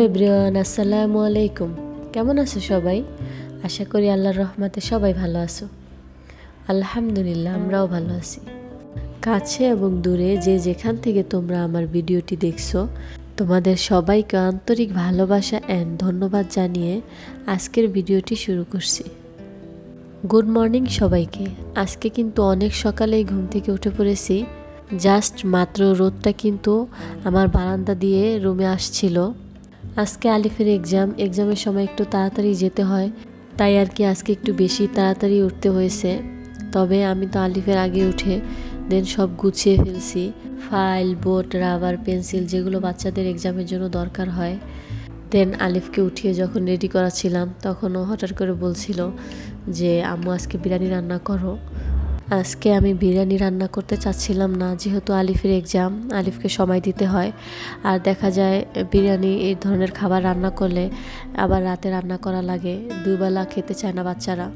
Everyone, আসসালামু আলাইকুম। কেমন আছো সবাই? আশা করি আল্লাহর রহমতে সবাই ভালো আছো। আলহামদুলিল্লাহ, আমরাও ভালো আছি। কাছে এবং দূরে যে যেখান থেকে তোমরা আমার ভিডিওটি দেখছো, তোমাদের সবাইকে আন্তরিক ভালোবাসা অ্যান্ড ধন্যবাদ জানিয়ে আজকের ভিডিওটি শুরু করছি। গুড মর্নিং সবাইকে। আজকে কিন্তু অনেক সকালেই ঘুম থেকে উঠে পড়েছি। জাস্ট মাত্র রোদটা কিন্তু আমার বারান্দা দিয়ে রুমে আসছিল। আজকে আলিফের এক্সামের সময় একটু তাড়াতাড়ি যেতে হয়, তাই আর কি আজকে একটু বেশি তাড়াতাড়ি উঠতে হয়েছে। তবে আমি তো আলিফের আগে উঠে দেন সব গুছিয়ে ফেলছি, ফাইল, বোর্ড, রাবার, পেন্সিল যেগুলো বাচ্চাদের এক্সামের জন্য দরকার হয়। দেন আলিফকে উঠিয়ে যখন রেডি করাচ্ছিলাম তখন ও হঠাৎ করে বলছিল যে আম্মু আজকে বিরিয়ানি রান্না করো। আজকে আমি বিরিয়ানি রান্না করতে চাচ্ছিলাম না, যেহেতু আলিফের এক্সাম, আলিফকে সময় দিতে হয়। আর দেখা যায় বিরিয়ানি এই ধরনের খাবার রান্না করলে আবার রাতে রান্না করা লাগে, দুবেলা খেতে চায় না বাচ্চারা,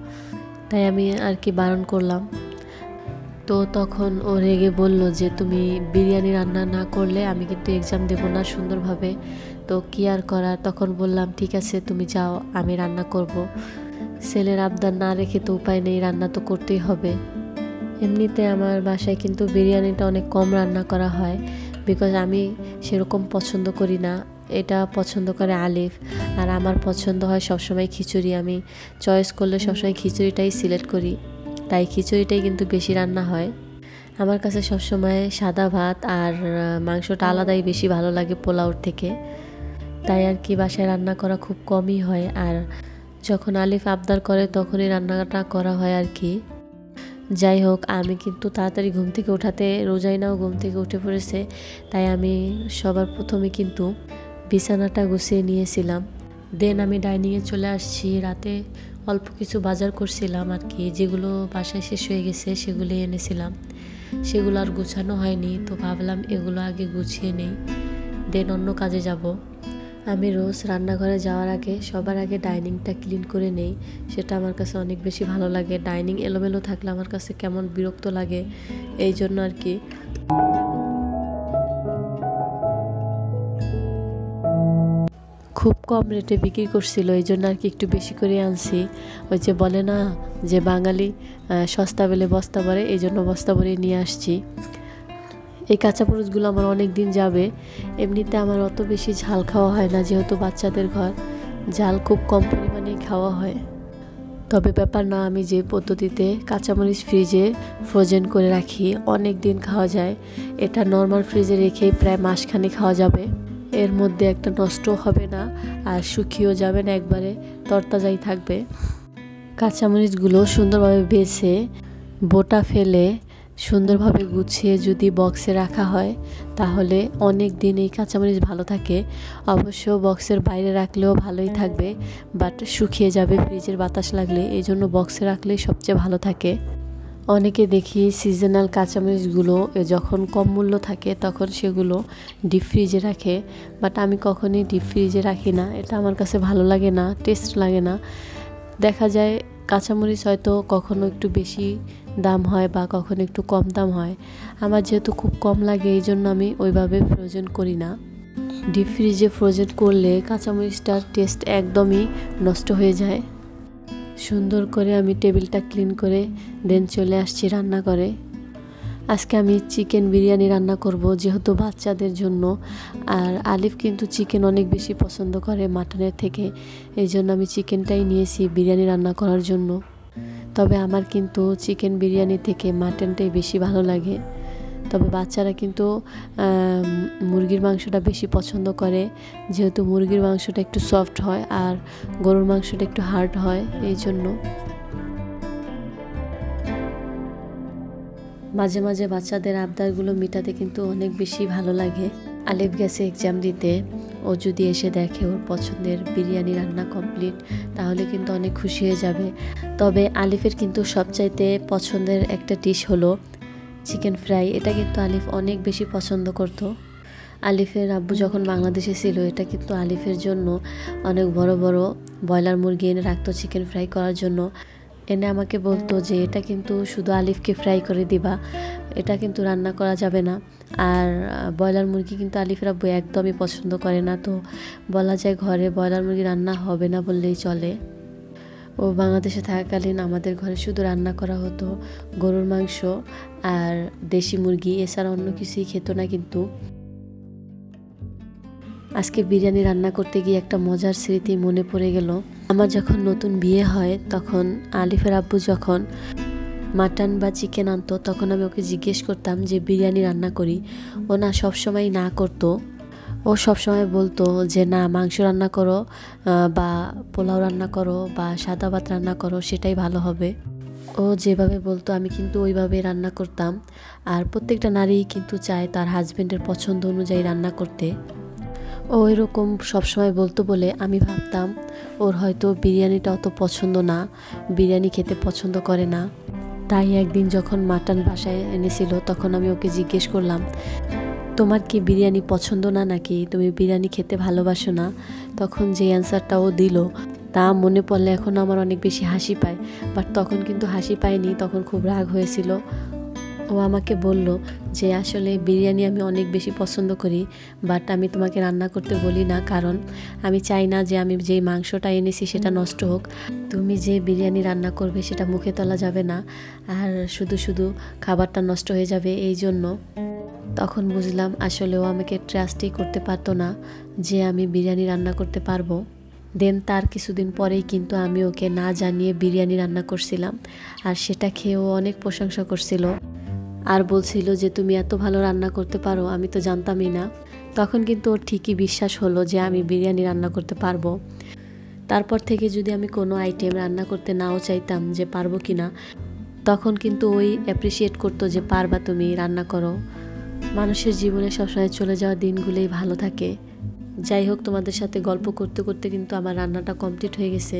তাই আমি আর কি বারণ করলাম। তো তখন ও রেগে বলল যে তুমি বিরিয়ানি রান্না না করলে আমি কিন্তু এক্সাম দেবো না সুন্দরভাবে। তো কি আর করার, তখন বললাম ঠিক আছে তুমি যাও, আমি রান্না করব। ছেলের আবদার না রেখে তো উপায় নেই, রান্না তো করতেই হবে। এমনিতে আমার বাসায় কিন্তু বিরিয়ানিটা অনেক কম রান্না করা হয়, বিকজ আমি সেরকম পছন্দ করি না, এটা পছন্দ করে আলিফ। আর আমার পছন্দ হয় সবসময় খিচুড়ি, আমি চয়েস করলে সবসময় খিচুড়িটাই সিলেক্ট করি, তাই খিচুড়িটাই কিন্তু বেশি রান্না হয়। আমার কাছে সবসময় সাদা ভাত আর মাংসটা আলাদাই বেশি ভালো লাগে পোলাওর থেকে, তাই আর কি বাসায় রান্না করা খুব কমই হয়। আর যখন আলিফ আবদার করে তখনই রান্নাটা করা হয় আর কি। যাই হোক, আমি কিন্তু তাড়াতাড়ি ঘুম থেকে ওঠাতে, রোজাইনাও ঘুম থেকে উঠে পড়েছে, তাই আমি সবার প্রথমে কিন্তু বিছানাটা গুছিয়ে নিয়েছিলাম। দেন আমি ডাইনিংয়ে চলে আসছি। রাতে অল্প কিছু বাজার করছিলাম আর কি, যেগুলো বাসায় শেষ হয়ে গেছে সেগুলো এনেছিলাম, সেগুলো আর গুছানো হয়নি। তো ভাবলাম এগুলো আগে গুছিয়ে নেই, দেন অন্য কাজে যাব। আমি রোজ রান্নাঘরে যাওয়ার আগে সবার আগে ডাইনিংটা ক্লিন করে নেই, সেটা আমার কাছে অনেক বেশি ভালো লাগে। ডাইনিং এলোমেলো থাকলে আমার কাছে কেমন বিরক্ত লাগে, এই জন্য আর কি। খুব কম রেটে বিক্রি করছিল, এই জন্য আর কি একটু বেশি করে আনছি। ওই যে বলে না যে বাঙালি সস্তা বেলে বস্তা ভরে, এই জন্য বস্তা ভরে নিয়ে আসছি। এই কাঁচামরিচগুলো আমার অনেক দিন যাবে। এমনিতে আমার অত বেশি ঝাল খাওয়া হয় না, যেহেতু বাচ্চাদের ঘর, ঝাল খুব কম পরিমাণেই খাওয়া হয়। তবে ব্যাপার না, আমি যে পদ্ধতিতে কাঁচামরিচ ফ্রিজে ফ্রোজেন করে রাখি অনেক দিন খাওয়া যায়। এটা নর্মাল ফ্রিজে রেখেই প্রায় মাসখানেক খাওয়া যাবে, এর মধ্যে একটা নষ্ট হবে না আর শুকিয়েও যাবে না, একবারে তরতাজাই থাকবে। কাঁচামরিচগুলো সুন্দরভাবে বেছে বোটা ফেলে সুন্দরভাবে গুছিয়ে যদি বক্সে রাখা হয় তাহলে অনেক দিন এই কাঁচামরিচ ভালো থাকে। অবশ্য বক্সের বাইরে রাখলেও ভালোই থাকবে, বাট শুকিয়ে যাবে ফ্রিজের বাতাস লাগলে, এই জন্য বক্সে রাখলেই সবচেয়ে ভালো থাকে। অনেকে দেখি সিজনাল কাঁচামরিচগুলো যখন কম মূল্য থাকে তখন সেগুলো ডিপ ফ্রিজে রাখে, বাট আমি কখনোই ডিপ ফ্রিজে রাখি না, এটা আমার কাছে ভালো লাগে না, টেস্ট লাগে না। দেখা যায় কাঁচামরিচ হয়তো কখনো একটু বেশি দাম হয় বা কখনো একটু কম দাম হয়, আমার যেহেতু খুব কম লাগে এই জন্য আমি ওইভাবে ফ্রোজেন করি না। ডিপ ফ্রিজে ফ্রোজেন করলে কাঁচামরিচটার টেস্ট একদমই নষ্ট হয়ে যায়। সুন্দর করে আমি টেবিলটা ক্লিন করে দেন চলে আসছি রান্নাঘরে। আজকে আমি চিকেন বিরিয়ানি রান্না করব, যেহেতু বাচ্চাদের জন্য। আর আলিফ কিন্তু চিকেন অনেক বেশি পছন্দ করে মাটনের থেকে, এই জন্য আমি চিকেনটাই নিয়েছি বিরিয়ানি রান্না করার জন্য। তবে আমার কিন্তু চিকেন বিরিয়ানি থেকে মাটনটাই বেশি ভালো লাগে। তবে বাচ্চারা কিন্তু মুরগির মাংসটা বেশি পছন্দ করে, যেহেতু মুরগির মাংসটা একটু সফট হয় আর গরুর মাংসটা একটু হার্ড হয়, এই জন্য। মাঝে মাঝে বাচ্চাদের আবদারগুলো মেটাতে কিন্তু অনেক বেশি ভালো লাগে। আলিফ গেছে এক্সাম দিতে, ও যদি এসে দেখে ওর পছন্দের বিরিয়ানি রান্না কমপ্লিট তাহলে কিন্তু অনেক খুশি হয়ে যাবে। তবে আলিফের কিন্তু সবচাইতে পছন্দের একটা ডিশ হলো চিকেন ফ্রাই, এটা কিন্তু আলিফ অনেক বেশি পছন্দ করতো। আলিফের আব্বু যখন বাংলাদেশে ছিল, এটা কিন্তু আলিফের জন্য অনেক বড় বড় ব্রয়লার মুরগি এনে রাখতো চিকেন ফ্রাই করার জন্য। এনে আমাকে বলতো যে এটা কিন্তু শুধু আলিফকে ফ্রাই করে দিবা, এটা কিন্তু রান্না করা যাবে না। আর ব্রয়লার মুরগি কিন্তু আলিফের আব্বু একদমই পছন্দ করে না, তো বলা যায় ঘরে ব্রয়লার মুরগি রান্না হবে না বললেই চলে। ও বাংলাদেশে থাকাকালীন আমাদের ঘরে শুধু রান্না করা হতো গরুর মাংস আর দেশি মুরগি, এছাড়া অন্য কিছুই খেত না। কিন্তু আজকে বিরিয়ানি রান্না করতে গিয়ে একটা মজার স্মৃতি মনে পড়ে গেল। আমার যখন নতুন বিয়ে হয় তখন আলিফের আব্বু যখন মাটন বা চিকেন আনতো তখন আমি ওকে জিজ্ঞেস করতাম যে বিরিয়ানি রান্না করি। ও না সবসময় না করতো, ও সবসময় বলতো যে না মাংস রান্না করো বা পোলাও রান্না করো বা সাদা ভাত রান্না করো, সেটাই ভালো হবে। ও যেভাবে বলতো আমি কিন্তু ওইভাবে রান্না করতাম। আর প্রত্যেকটা নারী কিন্তু চায় তার হাজবেন্ডের পছন্দ অনুযায়ী রান্না করতে। ও এরকম সবসময় বলতো বলে আমি ভাবতাম ওর হয়তো বিরিয়ানিটা অত পছন্দ না, বিরিয়ানি খেতে পছন্দ করে না। তাই একদিন যখন মাটন বাসায় এনেছিল তখন আমি ওকে জিজ্ঞেস করলাম, তোমার কি বিরিয়ানি পছন্দ না নাকি তুমি বিরিয়ানি খেতে ভালোবাসো না? তখন যে অ্যান্সারটা ও দিল তা মনে পড়লে এখন আমার অনেক বেশি হাসি পায়, বাট তখন কিন্তু হাসি পায়নি, তখন খুব রাগ হয়েছিল। ও আমাকে বলল যে আসলে বিরিয়ানি আমি অনেক বেশি পছন্দ করি, বাট আমি তোমাকে রান্না করতে বলি না, কারণ আমি চাই না যে আমি যেই মাংসটা এনেছি সেটা নষ্ট হোক। তুমি যে বিরিয়ানি রান্না করবে সেটা মুখে তোলা যাবে না, আর শুধু শুধু খাবারটা নষ্ট হয়ে যাবে। এই জন্য তখন বুঝলাম আসলে ও আমাকে ট্রাস্টই করতে পারতো না যে আমি বিরিয়ানি রান্না করতে পারবো। দেন তার কিছুদিন পরেই কিন্তু আমি ওকে না জানিয়ে বিরিয়ানি রান্না করছিলাম, আর সেটা খেয়ে ও অনেক প্রশংসা করছিল আর বলছিল যে তুমি এত ভালো রান্না করতে পারো, আমি তো জানতামই না। তখন কিন্তু ওর ঠিকই বিশ্বাস হলো যে আমি বিরিয়ানি রান্না করতে পারবো। তারপর থেকে যদি আমি কোনো আইটেম রান্না করতে নাও চাইতাম যে পারবো কি না, তখন কিন্তু ওই অ্যাপ্রিসিয়েট করতো যে পারবা তুমি, রান্না করো। মানুষের জীবনে সবসময় চলে যাওয়া দিনগুলোই ভালো থাকে। যাই হোক, তোমাদের সাথে গল্প করতে করতে কিন্তু আমার রান্নাটা কমপ্লিট হয়ে গেছে।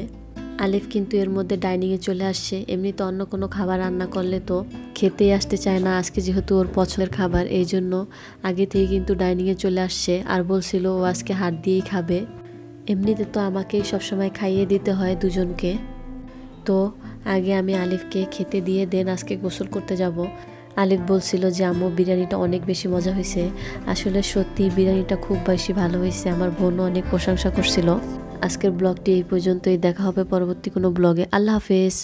আলিফ কিন্তু এর মধ্যে ডাইনিংয়ে চলে আসছে। এমনিতে অন্য কোনো খাবার রান্না করলে তো খেতেই আসতে চায় না, আজকে যেহেতু ওর পছন্দের খাবার এই জন্য আগে থেকে কিন্তু ডাইনিংয়ে চলে আসছে আর বলছিল ও আজকে হাত দিয়েই খাবে। এমনিতে তো আমাকেই সবসময় খাইয়ে দিতে হয় দুজনকে, তো আগে আমি আলিফকে খেতে দিয়ে দেন আজকে গোসল করতে যাব। আলিফ বলছিল যে আম্মু বিরিয়ানিটা অনেক বেশি মজা হয়েছে। আসলে সত্যি বিরিয়ানিটা খুব বেশি ভালো হয়েছে, আমার বোনও অনেক প্রশংসা করছিল। আজকের ব্লগটি এই পর্যন্তই, দেখা হবে পরবর্তী কোনো ব্লগে। আল্লাহ হাফেজ।